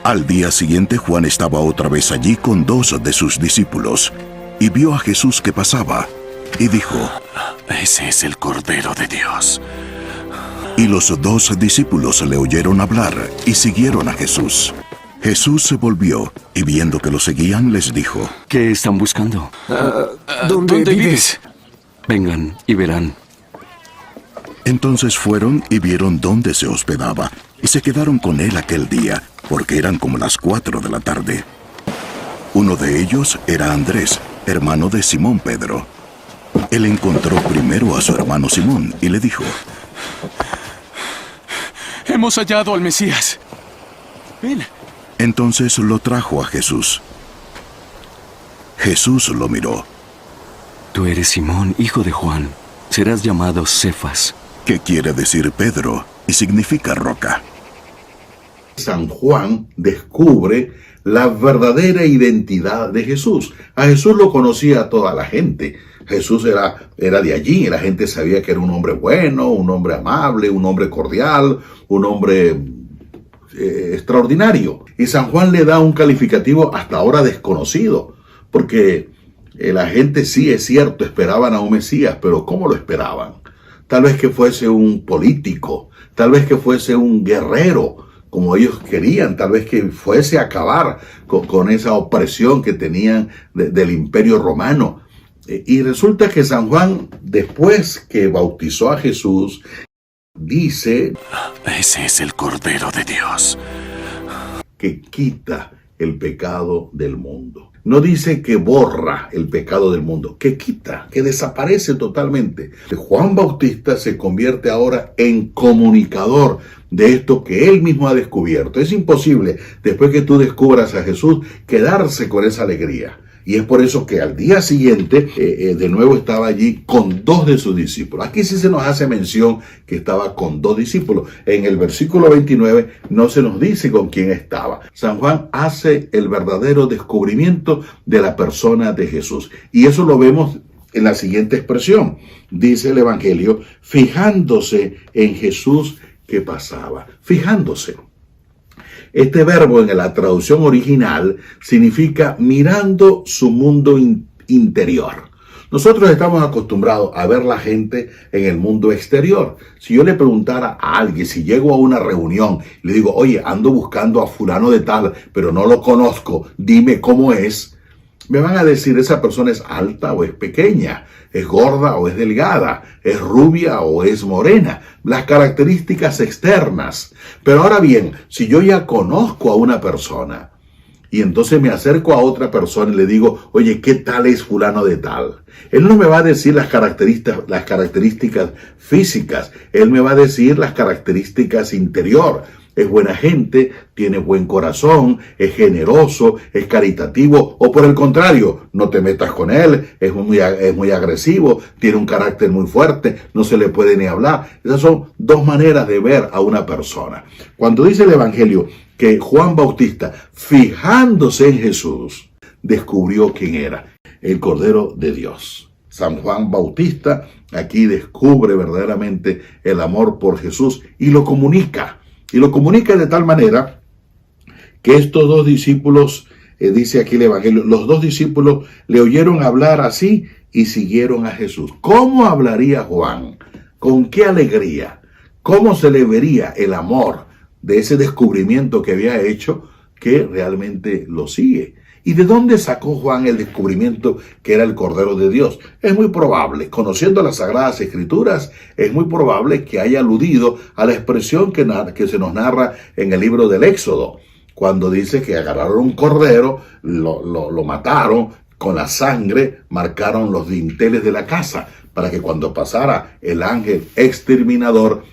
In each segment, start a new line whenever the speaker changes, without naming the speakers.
Al día siguiente Juan estaba otra vez allí con 2 de sus discípulos, y vio a Jesús que pasaba, y dijo:
Ese es el Cordero de Dios.
Y los 2 discípulos le oyeron hablar, y siguieron a Jesús. Jesús se volvió, y viendo que lo seguían, les dijo:
¿Qué están buscando?
¿Dónde vives?
Vengan y verán.
Entonces fueron y vieron dónde se hospedaba, y se quedaron con él aquel día, porque eran como las 4 de la tarde. Uno de ellos era Andrés, hermano de Simón Pedro. Él encontró primero a su hermano Simón y le dijo:
Hemos hallado al Mesías. Ven.
Entonces lo trajo a Jesús. Jesús lo miró.
Tú eres Simón, hijo de Juan. Serás llamado Cefas.
¿Qué quiere decir Pedro? Y significa roca.
San Juan descubre la verdadera identidad de Jesús. A Jesús lo conocía toda la gente. Jesús era de allí. La gente sabía que era un hombre bueno, un hombre amable, un hombre cordial, un hombre extraordinario. Y San Juan le da un calificativo hasta ahora desconocido, porque la gente, sí, es cierto, esperaban a un Mesías, pero ¿cómo lo esperaban? Tal vez que fuese un político, tal vez que fuese un guerrero, como ellos querían, tal vez que fuese a acabar con esa opresión que tenían del Imperio Romano. Y resulta que San Juan, después que bautizó a Jesús, dice:
Ese es el Cordero de Dios,
que quita el pecado del mundo. No dice que borra el pecado del mundo, que quita, que desaparece totalmente. Juan Bautista se convierte ahora en comunicador de esto que él mismo ha descubierto. Es imposible, después que tú descubras a Jesús, quedarse con esa alegría. Y es por eso que al día siguiente, de nuevo estaba allí con 2 de sus discípulos. Aquí sí se nos hace mención que estaba con 2 discípulos. En el versículo 29 no se nos dice con quién estaba. San Juan hace el verdadero descubrimiento de la persona de Jesús. Y eso lo vemos en la siguiente expresión. Dice el Evangelio: fijándose en Jesús que pasaba. Fijándose. Este verbo en la traducción original significa mirando su mundo interior. Nosotros estamos acostumbrados a ver la gente en el mundo exterior. Si yo le preguntara a alguien, si llego a una reunión, le digo: oye, ando buscando a fulano de tal, pero no lo conozco, dime cómo es, me van a decir: esa persona es alta o es pequeña, es gorda o es delgada, es rubia o es morena, las características externas. Pero ahora bien, si yo ya conozco a una persona y entonces me acerco a otra persona y le digo: oye, ¿qué tal es fulano de tal? Él no me va a decir las características físicas, él me va a decir las características interior. Es buena gente, tiene buen corazón, es generoso, es caritativo, o por el contrario, no te metas con él, es muy agresivo, tiene un carácter muy fuerte, no se le puede ni hablar. Esas son 2 maneras de ver a una persona. Cuando dice el Evangelio que Juan Bautista, fijándose en Jesús, descubrió quién era: el Cordero de Dios. San Juan Bautista aquí descubre verdaderamente el amor por Jesús y lo comunica. Y lo comunica de tal manera que estos 2 discípulos, dice aquí el Evangelio, los 2 discípulos le oyeron hablar así y siguieron a Jesús. ¿Cómo hablaría Juan? ¿Con qué alegría? ¿Cómo se le vería el amor de ese descubrimiento que había hecho, que realmente lo sigue? ¿Y de dónde sacó Juan el descubrimiento que era el Cordero de Dios? Es muy probable, conociendo las Sagradas Escrituras, es muy probable que haya aludido a la expresión que se nos narra en el libro del Éxodo, cuando dice que agarraron un cordero, lo mataron, con la sangre marcaron los dinteles de la casa, para que cuando pasara el ángel exterminador,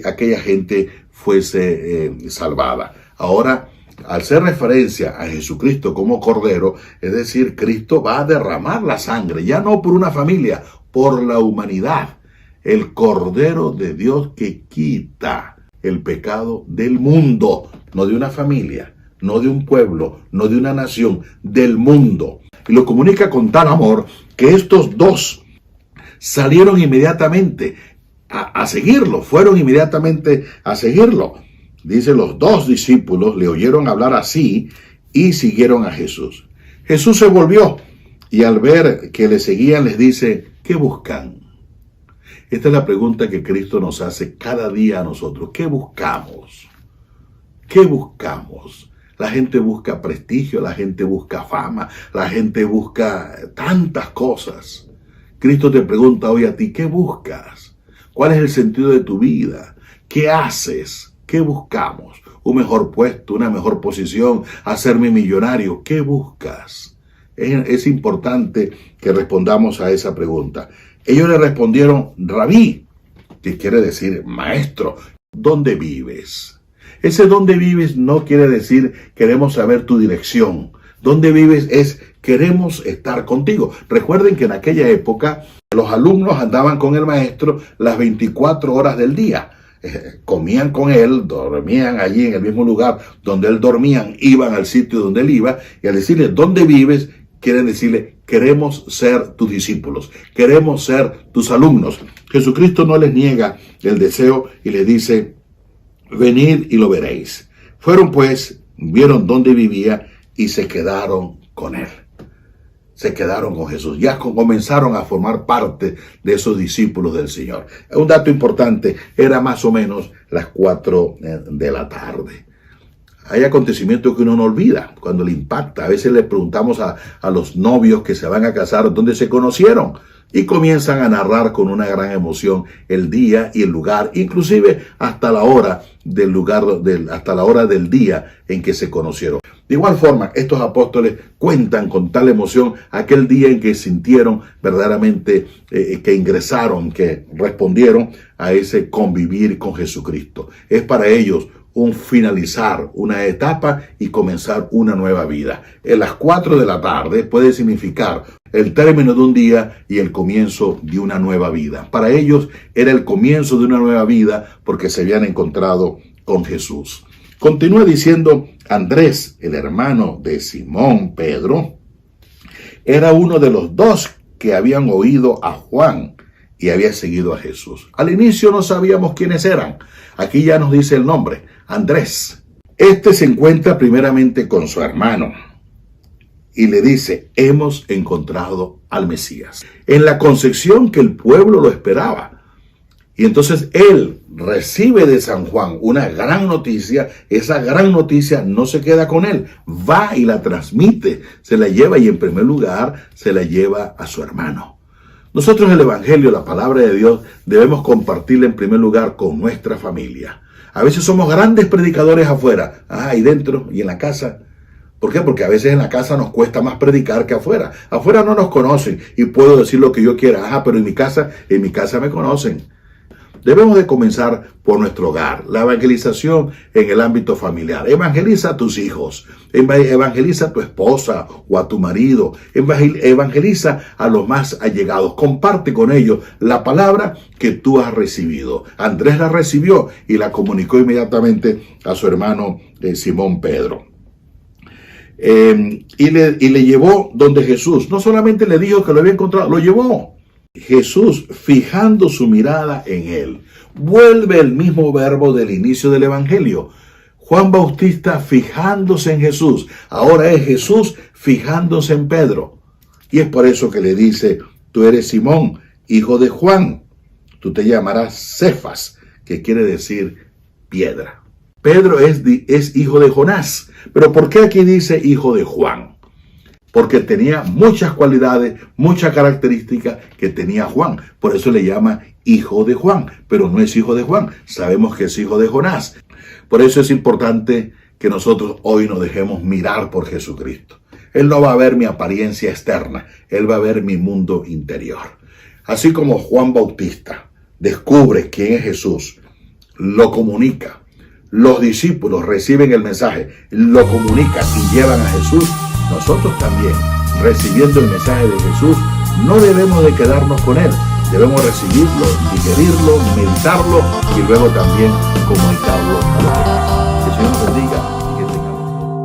aquella gente fuese salvada. Ahora, al hacer referencia a Jesucristo como Cordero, es decir, Cristo va a derramar la sangre, ya no por una familia, por la humanidad. El Cordero de Dios que quita el pecado del mundo, no de una familia, no de un pueblo, no de una nación, del mundo. Y lo comunica con tal amor que estos 2 salieron inmediatamente a seguirlo, fueron inmediatamente a seguirlo. Dice, los dos discípulos le oyeron hablar así y siguieron a Jesús. Jesús se volvió y al ver que le seguían les dice, ¿qué buscan? Esta es la pregunta que Cristo nos hace cada día a nosotros. ¿Qué buscamos? ¿Qué buscamos? La gente busca prestigio, la gente busca fama, la gente busca tantas cosas. Cristo te pregunta hoy a ti, ¿qué buscas? ¿Cuál es el sentido de tu vida? ¿Qué haces? ¿Qué buscamos? ¿Un mejor puesto, una mejor posición, hacerme millonario? ¿Qué buscas? Es importante que respondamos a esa pregunta. Ellos le respondieron, Rabí, que quiere decir maestro. ¿Dónde vives? Ese dónde vives no quiere decir queremos saber tu dirección. ¿Dónde vives? Es queremos estar contigo. Recuerden que en aquella época los alumnos andaban con el maestro las 24 horas del día. Comían con él, dormían allí en el mismo lugar donde él dormía, iban al sitio donde él iba y al decirle ¿dónde vives? Quieren decirle queremos ser tus discípulos, queremos ser tus alumnos. Jesucristo no les niega el deseo y les dice venid y lo veréis. Fueron pues, vieron dónde vivía y se quedaron con él. Se quedaron con Jesús. Ya comenzaron a formar parte de esos discípulos del Señor. Un dato importante, era más o menos las 4 de la tarde. Hay acontecimientos que uno no olvida cuando le impacta. A veces le preguntamos a los novios que se van a casar dónde se conocieron y comienzan a narrar con una gran emoción el día y el lugar, inclusive hasta la hora del lugar, hasta la hora del día en que se conocieron. De igual forma, estos apóstoles cuentan con tal emoción aquel día en que sintieron verdaderamente que ingresaron, que respondieron a ese convivir con Jesucristo. Es para ellos un finalizar una etapa y comenzar una nueva vida. En las 4 de la tarde puede significar el término de un día y el comienzo de una nueva vida. Para ellos era el comienzo de una nueva vida porque se habían encontrado con Jesús. Continúa diciendo, Andrés, el hermano de Simón Pedro, era uno de los 2 que habían oído a Juan y había seguido a Jesús. Al inicio no sabíamos quiénes eran. Aquí ya nos dice el nombre, Andrés. Este se encuentra primeramente con su hermano y le dice, hemos encontrado al Mesías. En la concepción que el pueblo lo esperaba. Y entonces él recibe de San Juan una gran noticia. Esa gran noticia no se queda con él. Va y la transmite, se la lleva y en primer lugar se la lleva a su hermano. Nosotros el Evangelio, la palabra de Dios, debemos compartirla en primer lugar con nuestra familia. A veces somos grandes predicadores afuera, ahí dentro y en la casa. ¿Por qué? Porque a veces en la casa nos cuesta más predicar que afuera. Afuera no nos conocen y puedo decir lo que yo quiera. Pero en mi casa me conocen. Debemos de comenzar por nuestro hogar, la evangelización en el ámbito familiar. Evangeliza a tus hijos, evangeliza a tu esposa o a tu marido, evangeliza a los más allegados, comparte con ellos la palabra que tú has recibido. Andrés la recibió y la comunicó inmediatamente a su hermano Simón Pedro. Y le llevó donde Jesús. No solamente le dijo que lo había encontrado, lo llevó. Jesús, fijando su mirada en él. Vuelve el mismo verbo del inicio del Evangelio. Juan Bautista fijándose en Jesús. Ahora es Jesús fijándose en Pedro. Y es por eso que le dice, tú eres Simón, hijo de Juan. Tú te llamarás Cefas, que quiere decir piedra. Pedro es hijo de Jonás. Pero ¿por qué aquí dice hijo de Juan? Porque tenía muchas cualidades, muchas características que tenía Juan. Por eso le llama hijo de Juan, pero no es hijo de Juan. Sabemos que es hijo de Jonás. Por eso es importante que nosotros hoy nos dejemos mirar por Jesucristo. Él no va a ver mi apariencia externa, Él va a ver mi mundo interior. Así como Juan Bautista descubre quién es Jesús, lo comunica. Los discípulos reciben el mensaje, lo comunican y llevan a Jesús. Nosotros también, recibiendo el mensaje de Jesús, no debemos de quedarnos con él. Debemos recibirlo, digerirlo, meditarlo y luego también comunicarlo a los demás. Que el Señor nos bendiga.